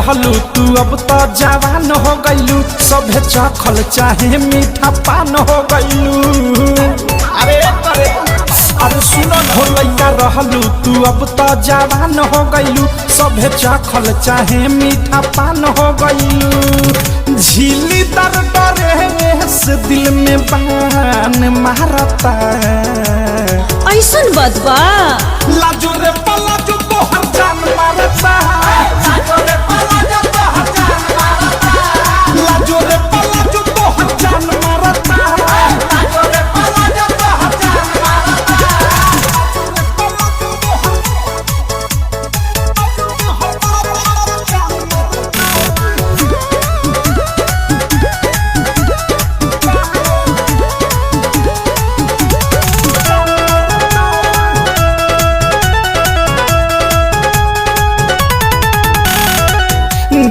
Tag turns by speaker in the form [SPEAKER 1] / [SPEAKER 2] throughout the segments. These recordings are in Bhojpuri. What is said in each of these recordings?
[SPEAKER 1] रहलू तू अब तो जवान हो गईलू सभे चखल चाहे मीठा पान हो गईलू। अरे सुनो ढोलैया रहलू तू अब तो जवान हो गईलू सभे चखल चाहे मीठा पान हो गईलू। झीली दर डरे से दिल में बान मारता
[SPEAKER 2] ऐसन बदबा
[SPEAKER 1] लाजो रे पलाजो तो हर जान मारता लाजो रे पलाजो तो हर जान मारता लाजो रे पलाजो तो हर जान मारता लाजो रे पलाजो तो हर जान मारता।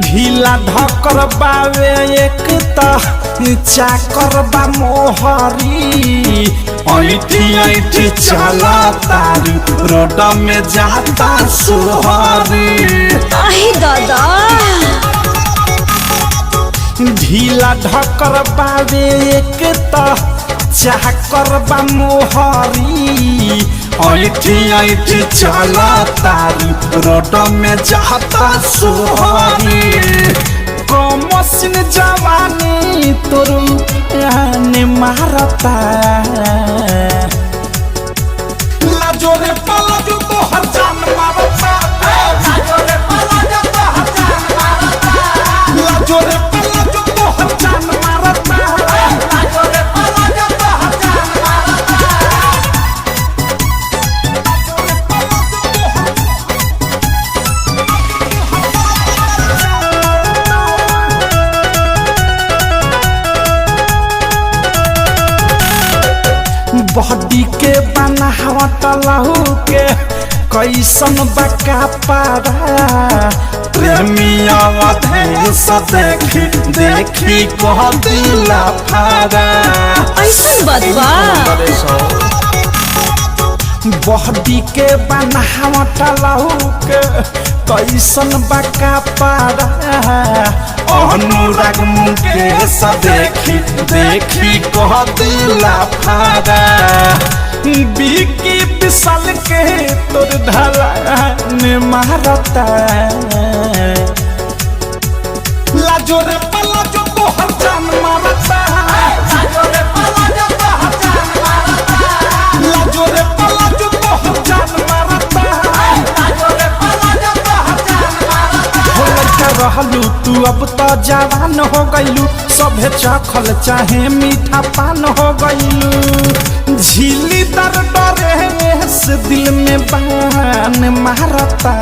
[SPEAKER 1] ढीला ढकर बावे एक चाकर बा मोहरी ऐठी ऐठी चला तारी रोड में जाता सोहरी।
[SPEAKER 2] आहे दादा
[SPEAKER 1] ढीला ढकर बावे एक चाकर बा मोहरी ऐठी ऐठी चला तारी रोड में जाता सोहरी। कमसिन जवानी तोरू ने मारता लाजो रे पलाजो तो हर जान मारता लाजो रे पलाजो तो हर जान मारता लाजो रे पलाजो तो हर जान मारता लाजो रे पलाजो तो हर जान मारता। बॉडी के बनावट लहू के कैसन बका पारा प्रेमिया अधेश देखी देखी कह दिला फारा
[SPEAKER 2] ऐसन बदबा
[SPEAKER 1] बॉडी के बनावट लहू के कैसन बका पारा अनुराग मुकेश देखी देखी कह दिला फारा। बिकी विशाल के तोर ढलान मारता लाजो रे पलाजो तो हर जान मारता लाजो रे पलाजो तो हर जान मारता लाजो रे पलाजो तो हर जान मारता लाजो रे पलाजो तो हर जान मारता। रहलू तू अब तो जवान हो गईलू सभे चखल चाहे मीठा पान हो गईलू। झीली दर डरे से दिल में बान मारता